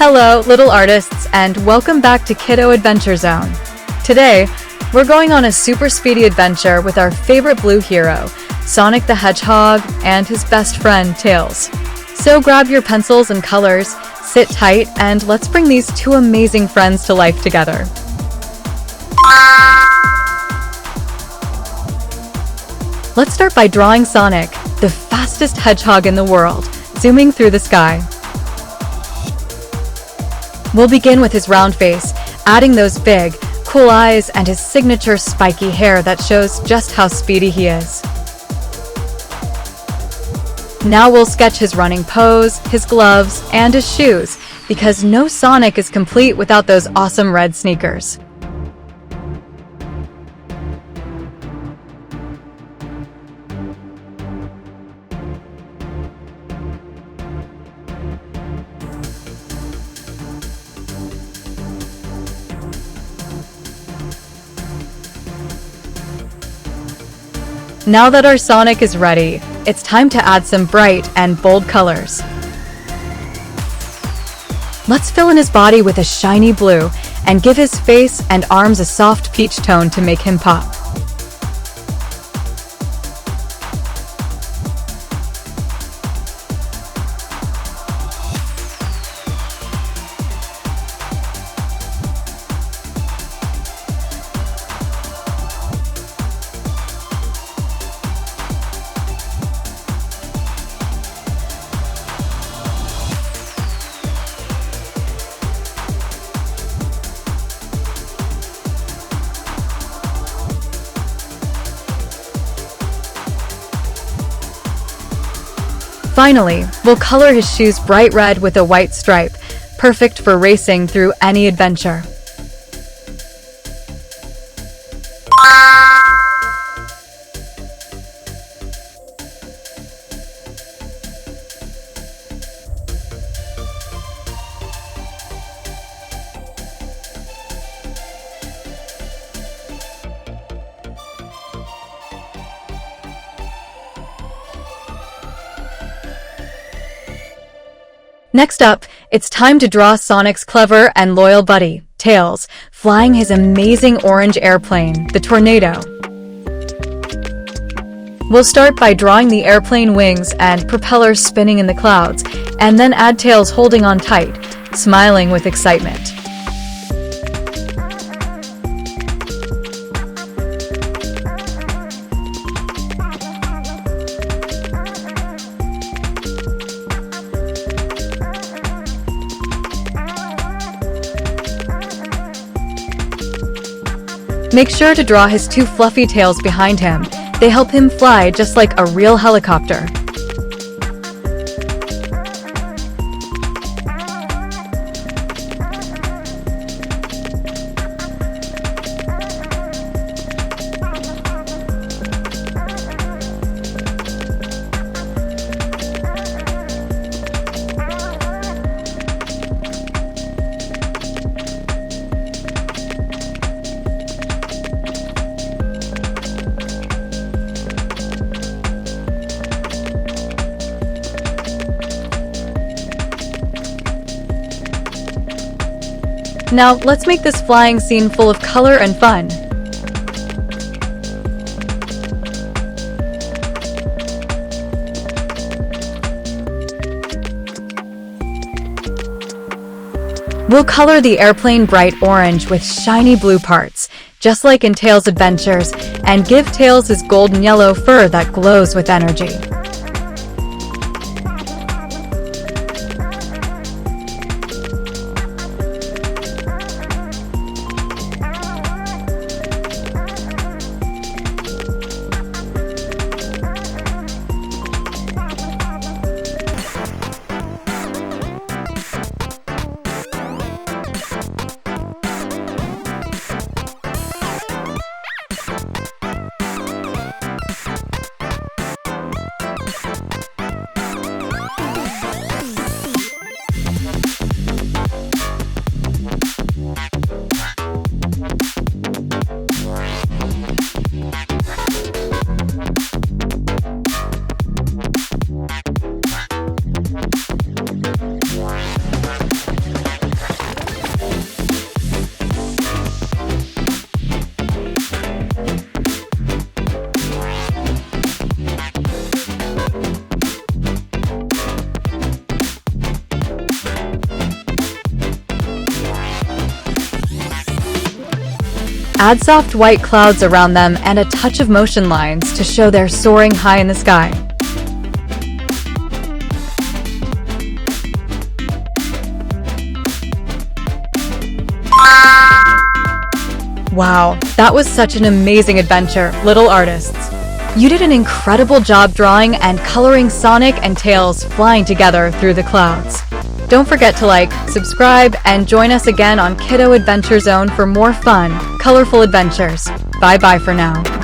Hello, little artists, and welcome back to Kiddo Adventure Zone. Today, we're going on a super speedy adventure with our favorite blue hero, Sonic the Hedgehog, and his best friend, Tails. So grab your pencils and colors, sit tight, and let's bring these two amazing friends to life together. Let's start by drawing Sonic, the fastest hedgehog in the world, zooming through the sky. We'll begin with his round face, adding those big, cool eyes and his signature spiky hair that shows just how speedy he is. Now we'll sketch his running pose, his gloves, and his shoes, because no Sonic is complete without those awesome red sneakers. Now that our Sonic is ready, it's time to add some bright and bold colors. Let's fill in his body with a shiny blue and give his face and arms a soft peach tone to make him pop. Finally, we'll color his shoes bright red with a white stripe, perfect for racing through any adventure. Next up, it's time to draw Sonic's clever and loyal buddy, Tails, flying his amazing orange airplane, the Tornado. We'll start by drawing the airplane wings and propellers spinning in the clouds, and then add Tails holding on tight, smiling with excitement. Make sure to draw his two fluffy tails behind him. They help him fly just like a real helicopter. Now, let's make this flying scene full of color and fun. We'll color the airplane bright orange with shiny blue parts, just like in Tails' adventures, and give Tails his golden yellow fur that glows with energy. Add soft white clouds around them and a touch of motion lines to show they're soaring high in the sky. Wow, that was such an amazing adventure, little artists. You did an incredible job drawing and coloring Sonic and Tails flying together through the clouds. Don't forget to like, subscribe, and join us again on Kiddo Adventure Zone for more fun, colorful adventures. Bye-bye for now.